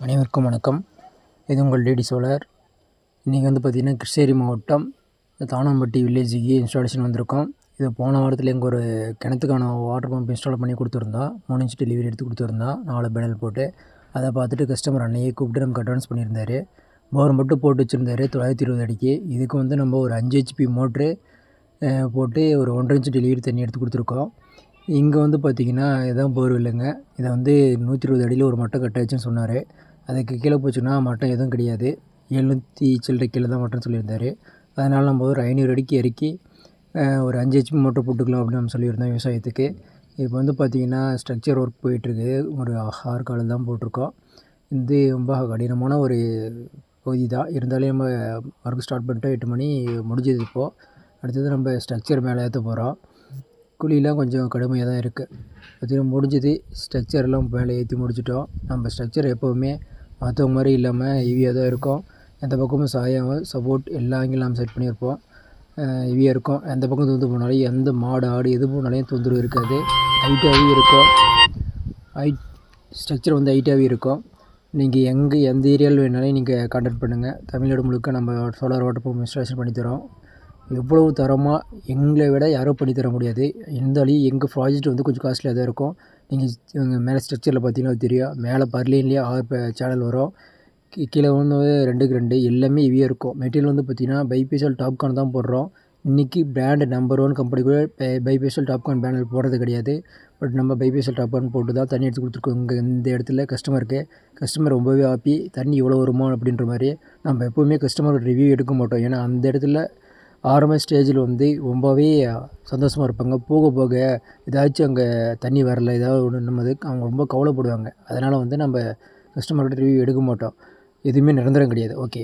அனைவருக்கும் வணக்கம். இது உங்கள் டிடி சோலார். இன்றைக்கி வந்து பார்த்திங்கன்னா கிருஷ்ணகிரி மாவட்டம் தானம்பட்டி வில்லேஜுக்கு இன்ஸ்டாலேஷன் வந்திருக்கோம். இது போன வாரத்தில் எங்கள் ஒரு கிணத்துக்கான வாட்டர் பம்ப் இன்ஸ்டால் பண்ணி கொடுத்துருந்தோம். 3 இன்ச் டெலிவரி எடுத்து கொடுத்துருந்தோம் 4 பேனல் போட்டு. அதை பார்த்துட்டு கஸ்டமர் அன்னையே கூப்பிட்டு நமக்கு அட்வான்ஸ் பண்ணியிருந்தார். போர் மட்டும் போட்டு வச்சுருந்தாரு 920 அடிக்கு. இதுக்கு வந்து நம்ம ஒரு 5 ஹெச்பி மோட்ரு போட்டு ஒரு 1.5 இன்ச் டெலிவரி தண்ணி எடுத்து கொடுத்துருக்கோம். இங்கே வந்து பார்த்திங்கன்னா இதுதான் போர் இல்லைங்க. இதை வந்து 120 அடியில் ஒரு மட்டை கட்டாச்சுன்னு சொன்னார். அதுக்கு கீழே போச்சுன்னா மட்டம் எதுவும் கிடையாது. 700 சில்லரை கீழே தான் மட்டம்னு சொல்லியிருந்தார். அதனால் நம்ம ஒரு 500 அடிக்கு இறக்கி ஒரு 5 ஹெச்பி மோட்டர் போட்டுக்கலாம் அப்படின்னு நம்ம சொல்லியிருந்தோம் விவசாயத்துக்கு. இப்போ வந்து பார்த்திங்கன்னா ஸ்ட்ரக்சர் ஒர்க் போயிட்டுருக்கு. ஒரு 6 கால் தான் போட்டிருக்கோம். இது ரொம்ப கடினமான ஒரு பகுதி தான். இருந்தாலும் நம்ம ஒர்க் ஸ்டார்ட் பண்ணிட்டோம். 8 மணி முடிஞ்சது. இப்போது அடுத்தது நம்ம ஸ்ட்ரக்சர் மேலே ஏற்ற போகிறோம். குழிலாம் கொஞ்சம் கடுமையாக தான் இருக்குது. அது முடிஞ்சது. ஸ்ட்ரக்சர்லாம் மேலே ஏற்றி முடிச்சிட்டோம். நம்ம ஸ்ட்ரக்சர் எப்போவுமே மற்றவங்க மாதிரி இல்லாமல் ஹெவியாக தான் இருக்கும். எந்த பக்கமும் சாயம் சப்போர்ட் எல்லா ஆங்கிலும் நம்ம செட் பண்ணியிருப்போம். ஹெவியாக இருக்கும். எந்த பக்கம் தொந்து போனாலும் எந்த மாடு ஆடு எது போனாலையும் தொந்தரவு இருக்காது. ஹைட்டாகவே இருக்கும். ஸ்ட்ரக்சர் வந்து ஹைட்டாகவே இருக்கும். நீங்கள் எந்த ஏரியாவில் வேணாலும் நீங்கள் கான்டாக்ட் பண்ணுங்கள். தமிழ்நாடு முழுக்க நம்ம சோலார் வாட்டர் பம்ப் இன்ஸ்டாலேஷன் பண்ணித்தரோம். எவ்வளவு தரமாக எங்களை விட யாரும் பண்ணி தர முடியாது. இருந்தாலும் எங்கள் ப்ராஜெக்ட் வந்து கொஞ்சம் காஸ்ட்லியாக தான் இருக்கும். நீங்கள் மேலே ஸ்ட்ரக்சரில் பார்த்தீங்கன்னா தெரியும். மேலே பர்லைன்லேயே 6 சேனல் வரும். கீழே வந்து 2க்கு 2 எல்லாமே ஹெவியாக இருக்கும். மெட்டீரியல் வந்து பார்த்திங்கன்னா பைபேஷியல் டாப்கான் தான் போடுறோம். இன்றைக்கி பிராண்டு நம்பர் 1 கம்பெனி கூட பைபேஷியல் டாப்கான் பேனல் போடுறது கிடையாது. பட் நம்ம பைபேஷியல் டாப்கான் போட்டு தான் தண்ணி எடுத்து கொடுத்துருக்கோம். இங்கே இந்த இடத்துல கஸ்டமர் ரொம்பவே ஹாப்பி. தண்ணி இவ்வளோ வருமா அப்படின்ற மாதிரி. நம்ம எப்போவுமே கஸ்டமரோட ரிவ்யூ எடுக்க மாட்டோம். ஏன்னா அந்த இடத்துல ஆரம்ப ஸ்டேஜில் வந்து ரொம்பவே சந்தோஷமாக இருப்பாங்க. போக போக ஏதாச்சும் அங்கே தண்ணி வரல ஏதாவது ஒன்று நம்மது அவங்க ரொம்ப கவலைப்படுவாங்க. அதனால் வந்து நம்ம கஸ்டமர்கிட்ட ரிவ்யூ எடுக்க மாட்டோம். எதுவுமே நிரந்தரம் கிடையாது. ஓகே.